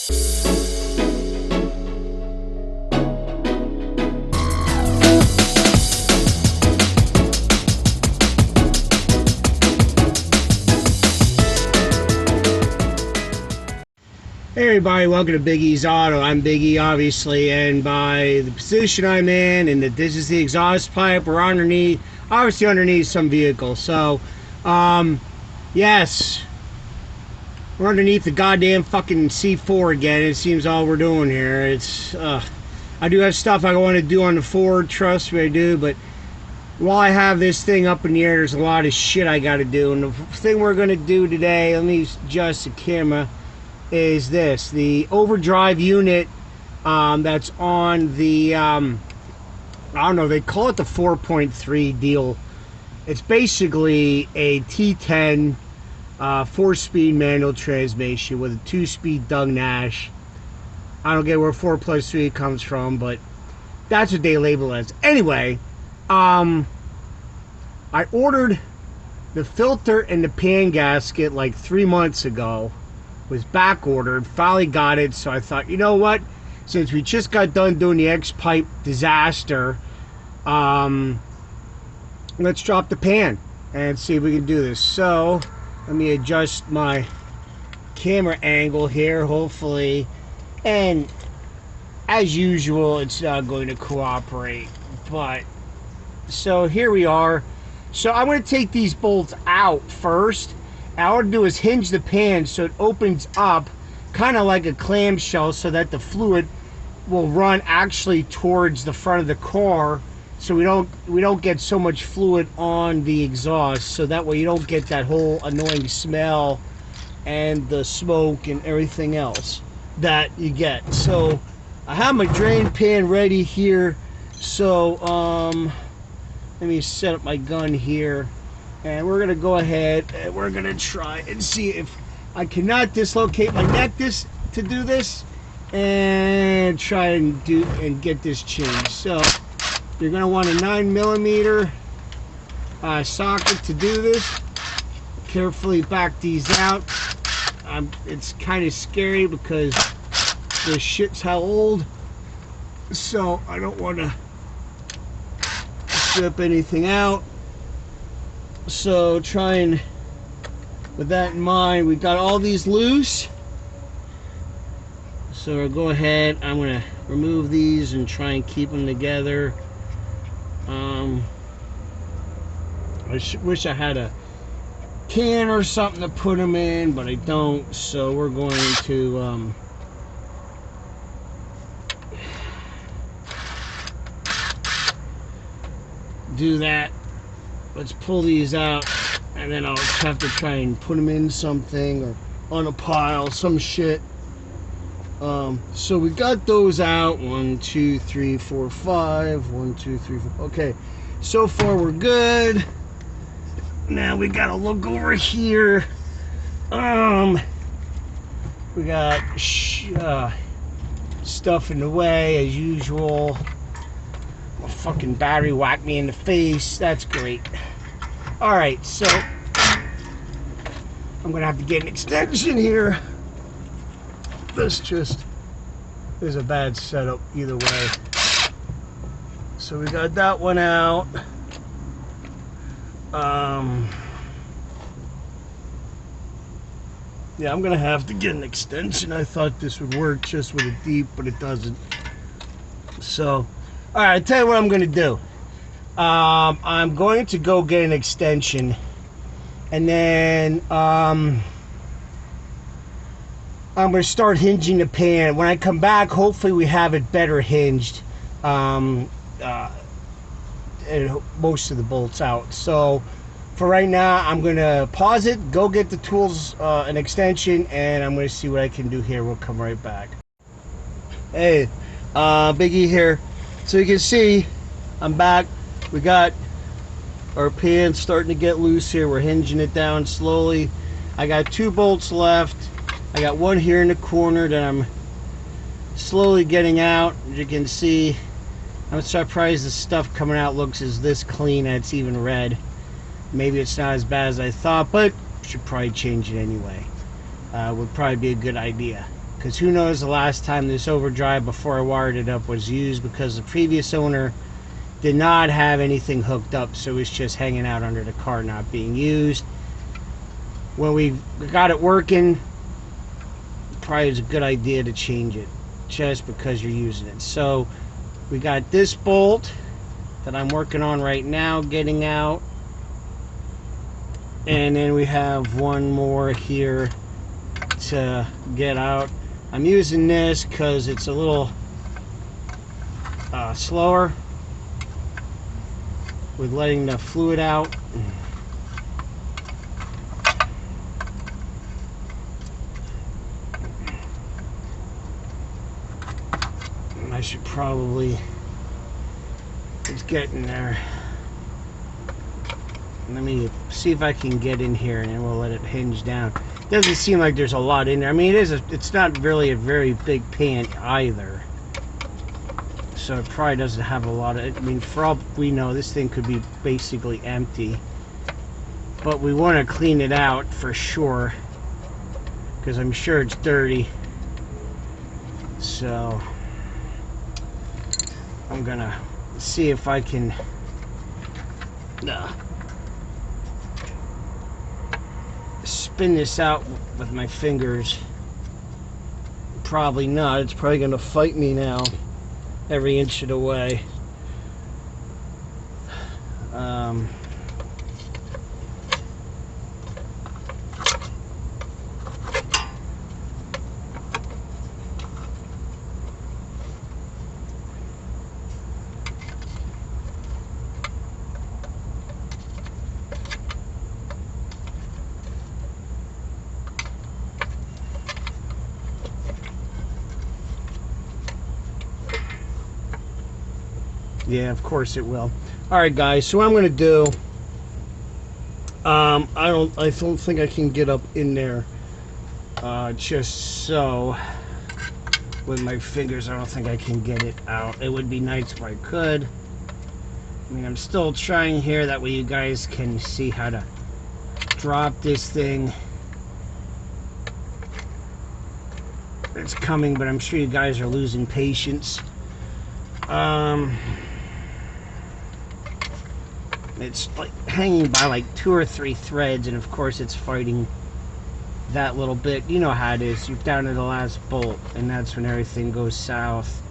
Hey everybody, welcome to Big E's Auto. I'm Big E, obviously, and by the position I'm in, and that this is the exhaust pipe, we're underneath, obviously underneath some vehicle. So, yes, we're underneath the goddamn fucking C4 again. It seems all we're doing here. It's, I do have stuff I want to do on the Ford, trust me I do, but while I have this thing up in the air, there's a lot of shit I got to do. And the thing we're going to do today, let me adjust the camera, is this: the overdrive unit that's on the I don't know, they call it the 4.3 deal. It's basically a T10 4-speed manual transmission with a 2-speed Doug Nash. I don't get where 4+3 comes from, but that's what they label it as. Anyway, I ordered the filter and the pan gasket like 3 months ago. Was back ordered, finally got it. So I thought, you know what, since we just got done doing the X-pipe disaster, let's drop the pan and see if we can do this. So let me adjust my camera angle here, hopefully, and as usual it's not going to cooperate, but so here we are. So I'm going to take these bolts out first. All I want to do is hinge the pan so it opens up kind of like a clamshell, so that the fluid will run actually towards the front of the car, so we don't get so much fluid on the exhaust, so that way you don't get that whole annoying smell and the smoke and everything else that you get. So I have my drain pan ready here, so let me set up my gun here. And we're gonna go ahead and we're gonna try and see if I cannot dislocate my neck to do this, and try and get this changed. So you're gonna want a 9mm socket to do this. Carefully back these out. It's kind of scary because this shit's how old, so I don't want to strip anything out. So trying with that in mind, we got all these loose, so I'll go ahead, I'm going to remove these and try and keep them together. I wish I had a can or something to put them in, but I don't, so we're going to do that. Let's pull these out, and then I'll have to try and put them in something or on a pile, some shit. So we got those out. 1, 2, 3, 4, 5. 1, 2, 3, 4. Okay, so far we're good. Now we gotta look over here. We got stuff in the way as usual. A fucking battery whacked me in the face. That's great. Alright, so I'm gonna have to get an extension here. This just is a bad setup either way. So we got that one out. Yeah, I'm gonna have to get an extension. I thought this would work just with a deep, but it doesn't. So alright, I'll tell you what I'm going to do. I'm going to go get an extension, and then I'm going to start hinging the pan. When I come back, hopefully we have it better hinged, and most of the bolts out. So for right now, I'm going to pause it, go get the tools, an extension, and I'm going to see what I can do here. We'll come right back. Hey, Big E here. So you can see, I'm back. We got our pan starting to get loose here. We're hinging it down slowly. I got 2 bolts left. I got one here in the corner that I'm slowly getting out. As you can see, I'm surprised the stuff coming out looks as this clean and it's even red. Maybe it's not as bad as I thought, but should probably change it anyway. Would probably be a good idea. because who knows the last time this overdrive before I wired it up was used, because the previous owner did not have anything hooked up, so it's just hanging out under the car, not being used. When we got it working, probably was a good idea to change it, just because you're using it. So we got this bolt that I'm working on right now getting out, and then we have one more here to get out. I'm using this because it's a little slower with letting the fluid out. I should probably, it's getting there. Let me see if I can get in here, and then we'll let it hinge down. Doesn't seem like there's a lot in there. I mean, it's not really a very big pan either, so it probably doesn't have a lot of, I mean, for all we know, this thing could be basically empty, but we want to clean it out for sure, because I'm sure it's dirty. So I'm gonna see if I can spin this out with my fingers. Probably not. It's probably gonna fight me now every inch of the way. Yeah, of course it will. All right, guys. So what I'm gonna do, I don't think I can get up in there. Just so with my fingers, I don't think I can get it out. It would be nice if I could. I mean, I'm still trying here. That way, you guys can see how to drop this thing. It's coming, but I'm sure you guys are losing patience. It's like hanging by like 2 or 3 threads, and of course it's fighting that little bit. You know how it is. You're down to the last bolt, and that's when everything goes south.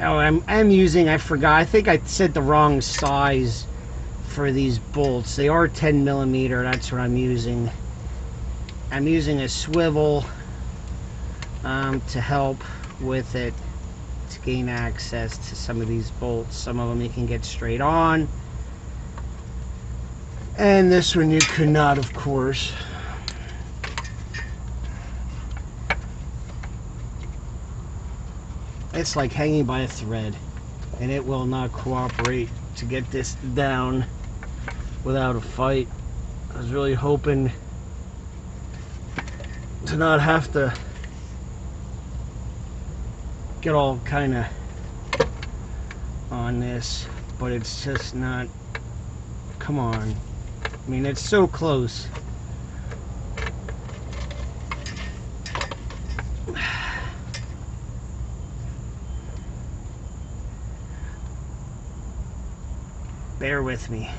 Oh, I'm using, I forgot, I think I said the wrong size for these bolts. They are 10 millimeter, that's what I'm using. I'm using a swivel to help with it, to gain access to some of these bolts. Some of them you can get straight on, and this one you could not, of course. It's like hanging by a thread, and it will not cooperate to get this down without a fight. I was really hoping to not have to get all kind of on this, but it's just not. Come on. I mean, it's so close. Bear with me.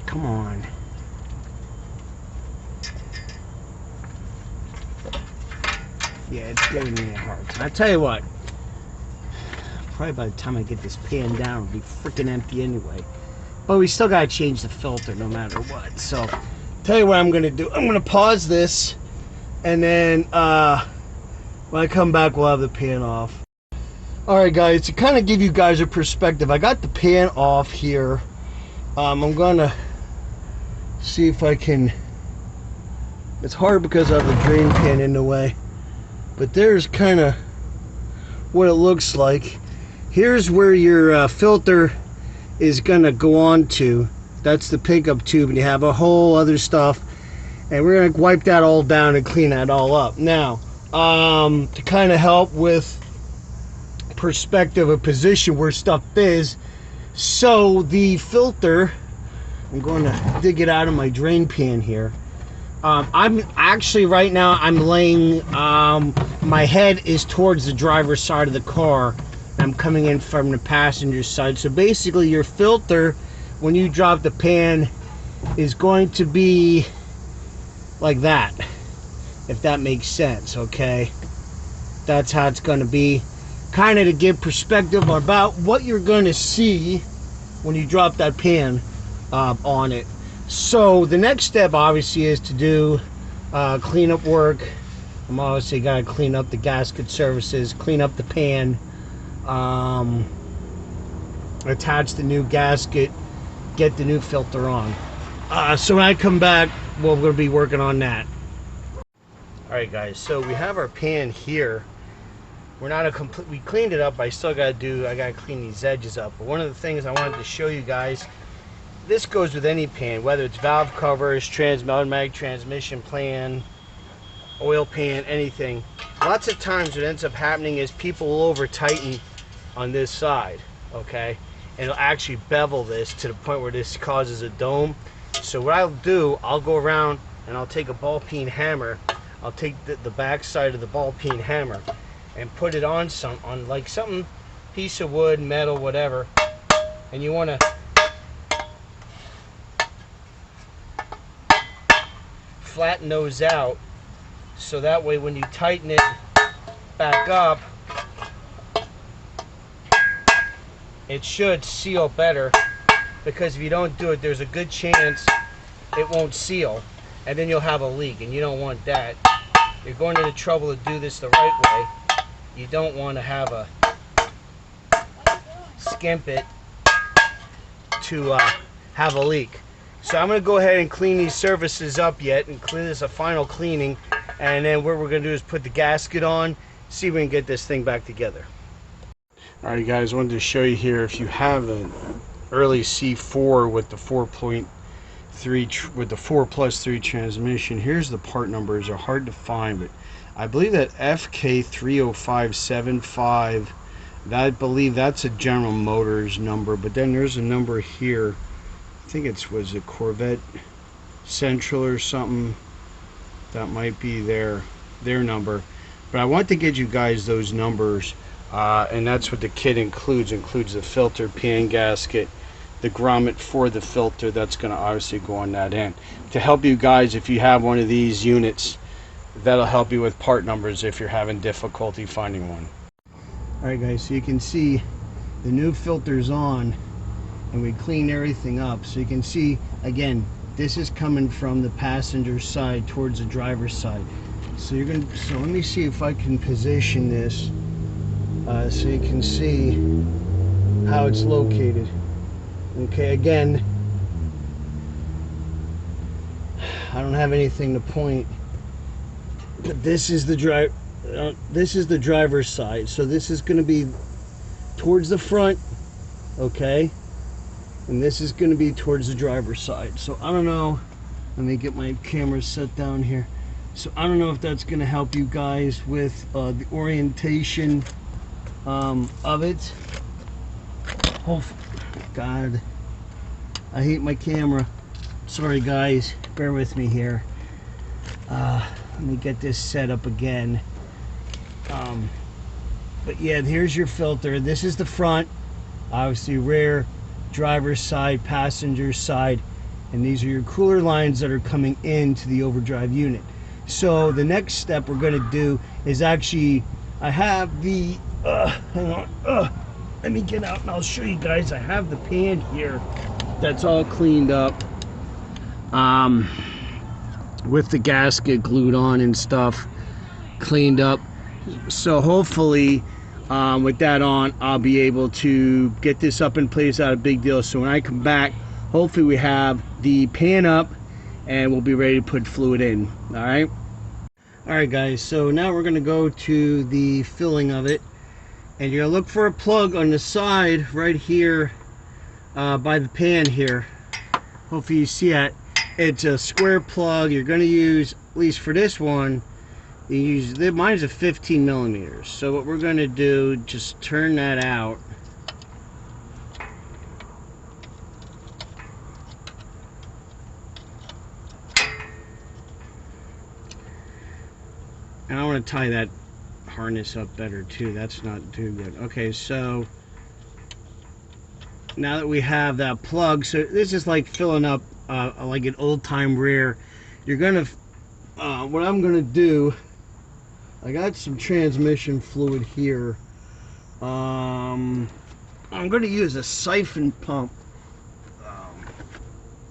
Come on. Yeah, it's giving me a hard time. I tell you what, probably by the time I get this pan down, it'll be freaking empty anyway. But we still gotta change the filter no matter what. So, tell you what I'm gonna do. I'm gonna pause this, and then when I come back, we'll have the pan off. Alright guys, to kind of give you guys a perspective, I got the pan off here. I'm gonna see if I can, it's hard because I have the drain pan in the way, but there's kind of what it looks like. Here's where your filter is gonna go on to. That's the pickup tube, and you have a whole other stuff, and we're gonna wipe that all down and clean that all up. Now, to kind of help with perspective of position where stuff is, so the filter I'm going to dig it out of my drain pan here. I'm actually right now I'm laying, my head is towards the driver's side of the car. I'm coming in from the passenger side. So basically your filter, when you drop the pan, is going to be like that, if that makes sense. Okay, that's how it's going to be, kind of to give perspective about what you're going to see when you drop that pan on it. So the next step obviously is to do cleanup work. I'm obviously got to clean up the gasket surfaces, clean up the pan, attach the new gasket, get the new filter on. So when I come back, well, we're going to be working on that. Alright guys, so we have our pan here. We're not a complete, we cleaned it up, but I still got to clean these edges up. But one of the things I wanted to show you guys, this goes with any pan, whether it's valve covers, automatic transmission pan, oil pan, anything. Lots of times what ends up happening is people will over tighten on this side, okay? And it'll actually bevel this to the point where this causes a dome. So what I'll do, I'll go around and I'll take a ball peen hammer. I'll take the back side of the ball peen hammer and put it on like something, piece of wood, metal, whatever. And you want to flatten those out, so that way when you tighten it back up, it should seal better, because if you don't do it, there's a good chance it won't seal and then you'll have a leak, and you don't want that. You're going to the trouble to do this the right way. You don't want to have a skimp it to have a leak. So I'm going to go ahead and clean these surfaces up yet and clean this a final cleaning, and then what we're going to do is put the gasket on, see if we can get this thing back together. Alright guys, I wanted to show you here, if you have an early C4 with the 4.3 with the 4+3 transmission, here's the part numbers. Are hard to find, but I believe that FK30575, I believe that's a General Motors number, but then there's a number here. I think was a Corvette Central or something. That might be their number. But I want to get you guys those numbers, and that's what the kit includes. Includes the filter, pan gasket, the grommet for the filter. That's going to obviously go on that end. To help you guys, if you have one of these units, that'll help you with part numbers if you're having difficulty finding one. Alright guys, so you can see the new filter's on, and we clean everything up. So you can see, again, this is coming from the passenger side towards the driver's side. So so let me see if I can position this so you can see how it's located. Okay, again, I don't have anything to point, but this is the driver's side. So this is going to be towards the front, okay? And this is going to be towards the driver's side. So I don't know, let me get my camera set down here. So I don't know if that's going to help you guys with the orientation of it. Oh God, I hate my camera. Sorry guys, bear with me here. Let me get this set up again. But yeah, here's your filter. This is the front, obviously rear, driver's side, passenger side, and these are your cooler lines that are coming into the overdrive unit. So the next step we're going to do is actually, I have the hang on, let me get out and I'll show you guys. I have the pan here that's all cleaned up, with the gasket glued on and stuff, cleaned up. So hopefully with that on, I'll be able to get this up in place. Not a big deal. So when I come back, hopefully we have the pan up and we'll be ready to put fluid in. Alright guys, so now we're going to go to the filling of it, and you're going to look for a plug on the side right here by the pan here. Hopefully you see that. It's a square plug. You're going to use, at least for this one, mine's a 15 millimeters. So what we're going to do, just turn that out. And I want to tie that harness up better too. That's not too good. Okay, so now that we have that plug, so this is like filling up like an old-time rear. You're gonna what I'm gonna do, I got some transmission fluid here. I'm gonna use a siphon pump.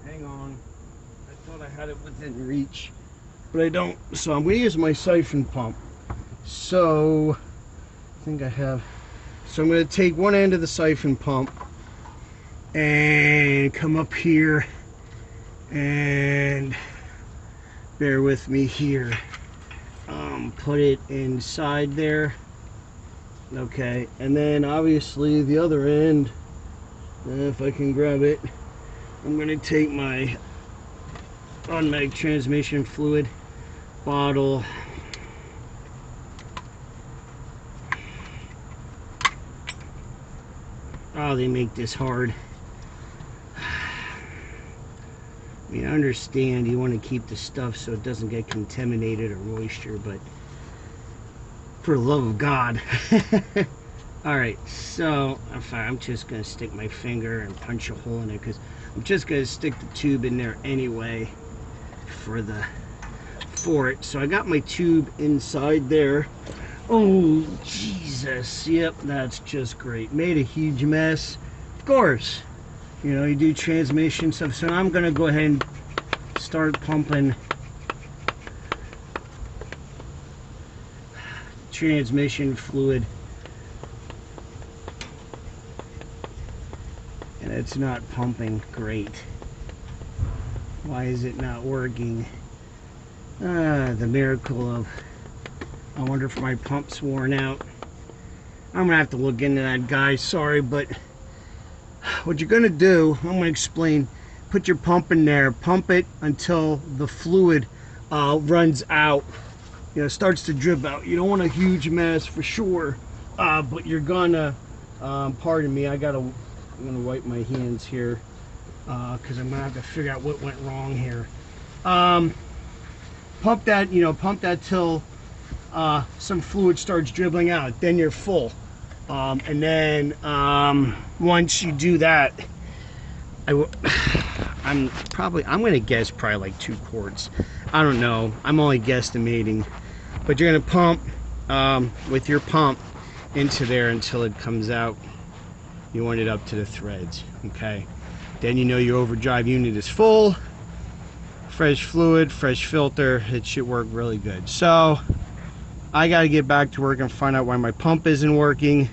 Hang on, I thought I had it within reach, but I don't. So I'm gonna use my siphon pump. So I think I have, so I'm gonna take one end of the siphon pump and come up here, and bear with me here, put it inside there. Okay, and then obviously the other end, if I can grab it, I'm going to take my automatic transmission fluid bottle, oh, they make this hard. I mean, I understand you want to keep the stuff so it doesn't get contaminated or moisture, but for the love of God. Alright, so I'm just going to stick my finger and punch a hole in it, because I'm just going to stick the tube in there anyway for it. So I got my tube inside there. Oh, Jesus. Yep, that's just great. Made a huge mess. Of course. You know, you do transmission stuff. So I'm going to go ahead and start pumping transmission fluid. And it's not pumping great. Why is it not working? The miracle of, I wonder if my pump's worn out. I'm gonna have to look into that, guys. Sorry, but what you're gonna do, I'm gonna explain. Put your pump in there, pump it until the fluid runs out. You know, starts to drip out. You don't want a huge mess for sure, but you're gonna, pardon me, I'm gonna wipe my hands here, because I'm gonna have to figure out what went wrong here. Pump that, you know, pump that till some fluid starts dribbling out. Then you're full, and then once you do that, I'm gonna guess probably like 2 quarts. I don't know. I'm only guesstimating, but you're gonna pump with your pump into there until it comes out. You want it up to the threads, okay? Then you know your overdrive unit is full. Fresh fluid, fresh filter. It should work really good. So I got to get back to work and find out why my pump isn't working,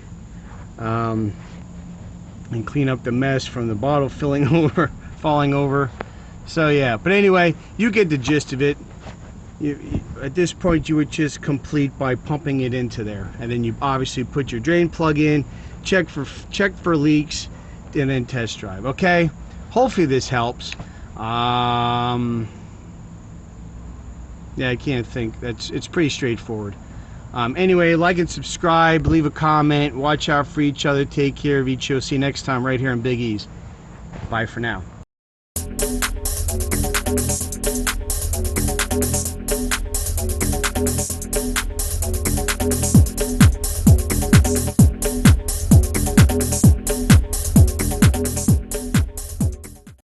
and clean up the mess from the bottle falling over. So yeah, but anyway, you get the gist of it. At this point, you would just complete by pumping it into there, and then you obviously put your drain plug in, check for leaks, and then test drive. Okay, hopefully this helps. Yeah, I can't think. It's pretty straightforward. Anyway, like and subscribe, leave a comment, watch out for each other, take care of each other. See you next time right here on Big E's. Bye for now.